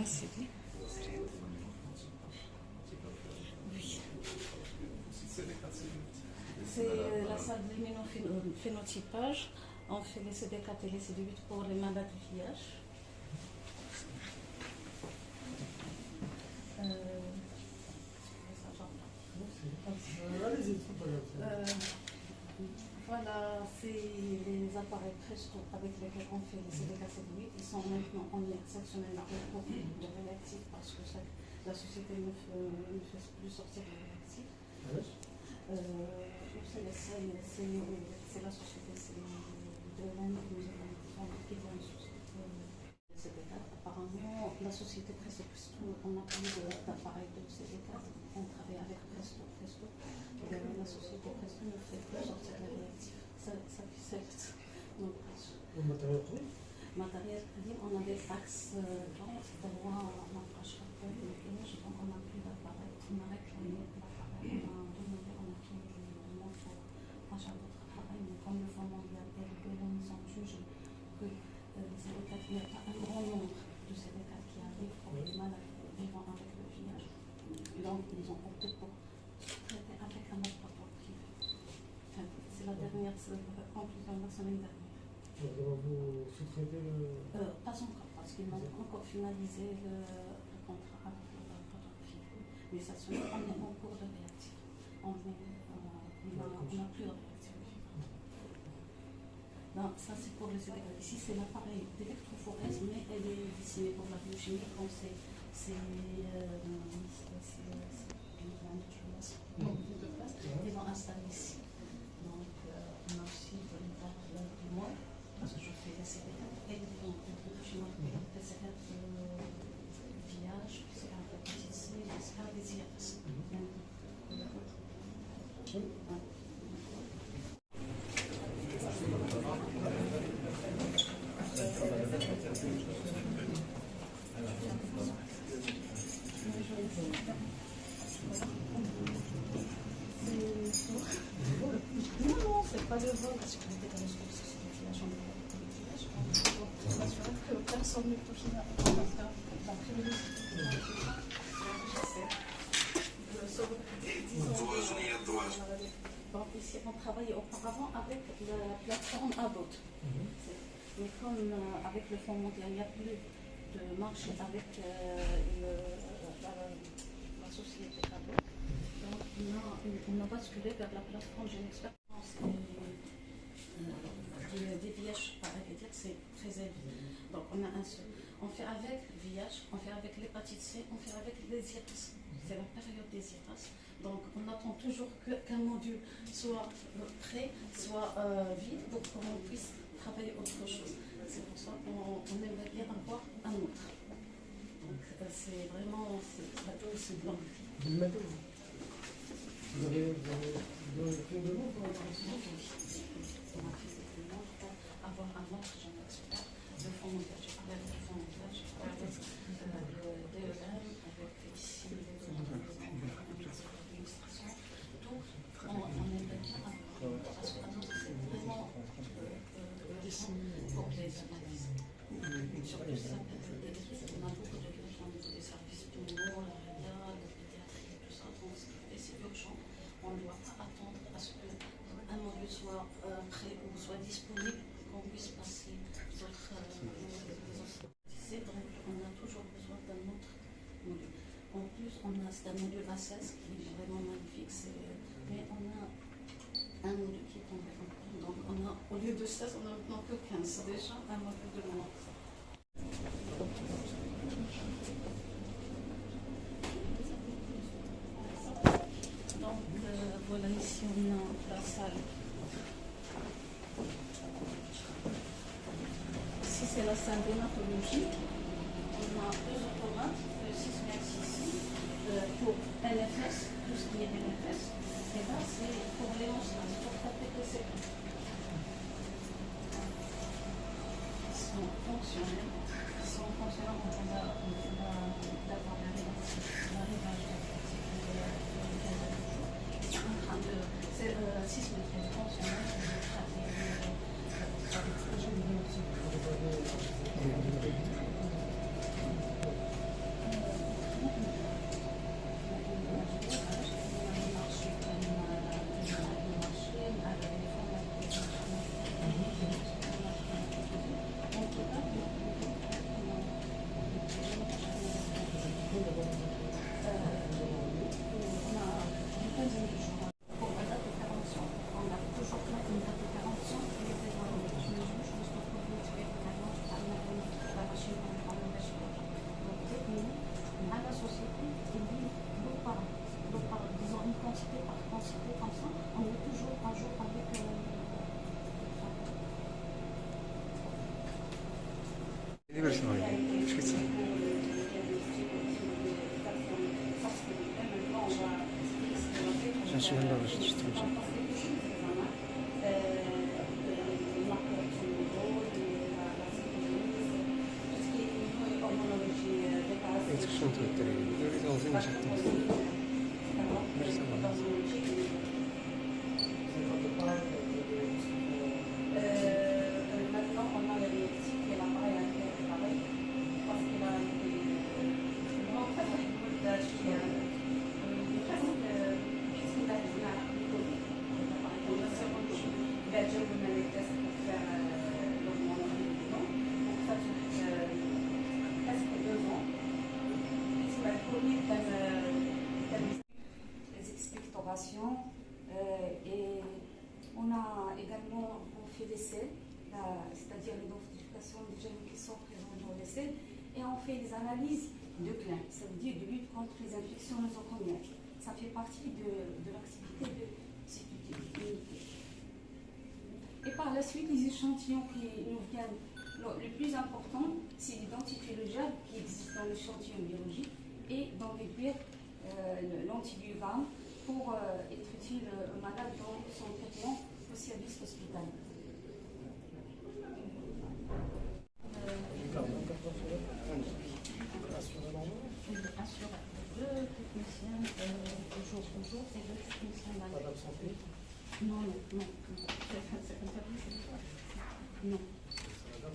l'inciter. Oui. C'est la salle d'immunophénotypage. On fait les CD4 et les CD8 pour les malades de VIH. Voilà, c'est les appareils Presto avec lesquels on fait les CD4 et CD8. Ils sont maintenant en exceptionnellement pour de réactifs parce que la société ne fait plus sortir de réactifs. C'est la société, c'est de l'Inde qui vend une société CD4. Apparemment, la société Presto, on n'a plus d'appareil de CD4, on travaille avec Presto. La société Presto ne fait plus sortir les réactifs. Ça fait donc, matériel crédit, on a des fax blancs, droit à l'approche donc on n'a plus d'appareil. On a réclamé l'appareil, on a demandé, on a fait une demande pour achat d'autres appareils, mais comme le Fonds mondial et le gouvernement sont jugés que les CD4, il n'y a pas un grand nombre de CD4 qui arrivent pour les malades vivant avec le VIH. Donc ils ont opté pour traiter avec un laboratoire privé. Enfin, c'est la dernière conclusion de la semaine dernière. Vous sous-traitez pas encore, parce qu'ils n'ont pas encore finalisé le contrat avec le laboratoire privé. Mais ça se met, on est en cours de réactif. On n'a plus de réactif. Non, ça c'est pour les CD4. Ici c'est l'appareil d'électrophorèse, mais elle est dessinée pour la biochimie, comme c'est ils vont installer ici. Donc on a aussi moi, parce que je fais la CD4 et je m'appelle PCR VIH, PCR hépatite C, PCR des IRS. Non, c'est pas le vol, parce qu'on était dans la chambre pour m'assurer que personne ne touche la donc ici, on travaillait auparavant avec la plateforme Abbott. Mais comme avec le Fonds mondial, il n'y a plus de marché avec la société Abbott. Donc on a basculé vers la plateforme Jeune Expérience. Des VIH, c'est très élevé. Donc on a un seul. On fait avec VIH, on fait avec l'hépatite C, on fait avec les IRS. C'est la période des IRS. Donc on attend toujours qu'un module soit prêt, soit vide pour qu'on puisse travailler autre chose. C'est pour ça qu'on aimerait bien avoir un autre. Donc c'est vraiment c'est blanc. Vous avez fait une demande pour la précision? On a fait des demandes pour avoir un autre jeune expert. Le Fonds mondial, j'ai parlé avec le Fonds mondial, j'ai parlé avec le DEM, avec ici l'administration. Donc, on aimerait bien avoir, parce que c'est vraiment pour les analyses. Surtout ça, on a beaucoup de questions au niveau des services pénaux, la pédiatrie, tout ça, donc c'est urgent. On ne doit pas attendre à ce qu'un module soit prêt ou soit disponible, qu'on puisse passer d'autres. C'est vrai qu'on a toujours besoin d'un autre module. En plus, on a un module A16 qui est vraiment magnifique, mais on a un module qui est tombé en panne. Donc, au lieu de 16, on a maintenant que 15. C'est déjà un module de moins. Donc, voilà, ici on a la salle. Ici, c'est la salle d'hématologie. On a deux automates, 6 mètres ici, pour LFS, tout ce qui est LFS. Et là, c'est pour l'hémostase, pour taper les cellules. Ils sont fonctionnels. On va d'avoir l'arrivage c'est 6 mètres fonctionnels. 그치. J'en suis même pas, je suis trop bien. Expression de télé, 여기서 생기셨던 Maintenant, on a le réactif et l'appareil à faire pareil, parce qu'il a été vraiment très très good presque puisqu'il a été là, il va déjà vous donner des tests pour faire l'augmentation du bidon. Donc ça dure presque 2 ans. C'est la première les expectorations et on a également fait des selles, c'est-à-dire l'identification des gènes qui sont présents dans les selles, et on fait des analyses de CLIN, ça veut dire de lutte contre les infections nosocomiales. Ça fait partie de l'activité de sécurité immunitaire. Et par la suite, les échantillons qui nous viennent, le plus important, c'est d'identifier le gène qui existe dans l'échantillon biologique et d'en déduire l'antibiogramme pour être utile au malade dans son traitement au service hospitalier. Assuré. 2 techniciens jour pour jour et 2 techniciens malades. Pas d'absenté? Non, non, non. C'est interdit, c'est ça. Non. Ça va.